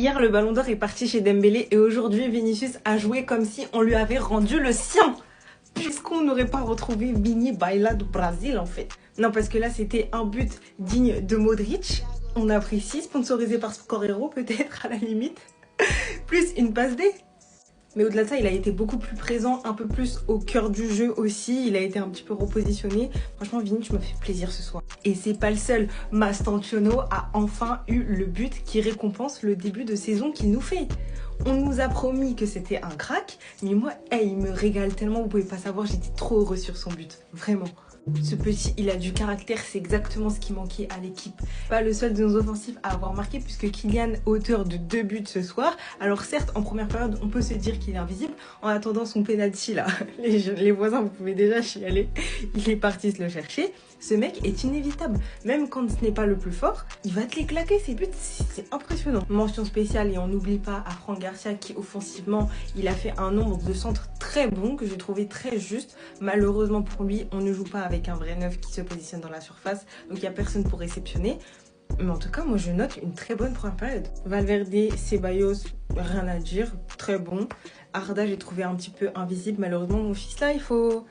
Hier, le Ballon d'Or est parti chez Dembélé et aujourd'hui, Vinicius a joué comme si on lui avait rendu le sien. Puisqu'on n'aurait pas retrouvé Vini Baila do Brasil en fait. Non, parce que là, c'était un but digne de Modric. On apprécie, sponsorisé par Scorero peut-être à la limite. Plus une passe D. Mais au-delà de ça, il a été beaucoup plus présent, un peu plus au cœur du jeu aussi. Il a été un petit peu repositionné. Franchement, Vini, tu m'as fait plaisir ce soir. Et c'est pas le seul. Mastantuono a enfin eu le but qui récompense le début de saison qu'il nous fait. On nous a promis que c'était un crack, mais moi, il me régale tellement, vous pouvez pas savoir, j'étais trop heureuse sur son but. Vraiment. Ce petit, il a du caractère, c'est exactement ce qui manquait à l'équipe. Pas le seul de nos offensifs à avoir marqué puisque Kylian est auteur de 2 buts ce soir. Alors certes, en première période, on peut se dire qu'il est invisible. En attendant son penalty là, les voisins, vous pouvez déjà chialer. Il est parti se le chercher. Ce mec est inévitable. Même quand ce n'est pas le plus fort, il va te les claquer, ses buts, c'est impressionnant. Mention spéciale et on n'oublie pas à Fran Garcia qui offensivement, il a fait un nombre de centres très bon que j'ai trouvé très juste. Malheureusement pour lui, on ne joue pas avec un vrai neuf qui se positionne dans la surface, donc il n'y a personne pour réceptionner. Mais en tout cas, moi je note une très bonne première période. Valverde, Ceballos, rien à dire, très bon. Arda, j'ai trouvé un petit peu invisible. Malheureusement, mon fils là, il faut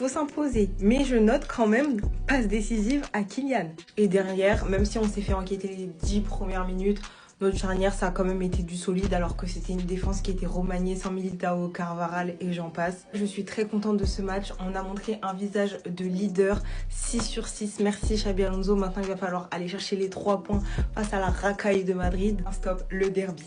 s'imposer. Mais je note quand même passe décisive à Kylian. Et derrière, même si on s'est fait enquêter les 10 premières minutes, notre charnière, ça a quand même été du solide alors que c'était une défense qui était remaniée sans Militao, Carvajal et j'en passe. Je suis très contente de ce match. On a montré un visage de leader 6 sur 6. Merci Xabi Alonso. Maintenant, il va falloir aller chercher les 3 points face à la racaille de Madrid. Stop le derby.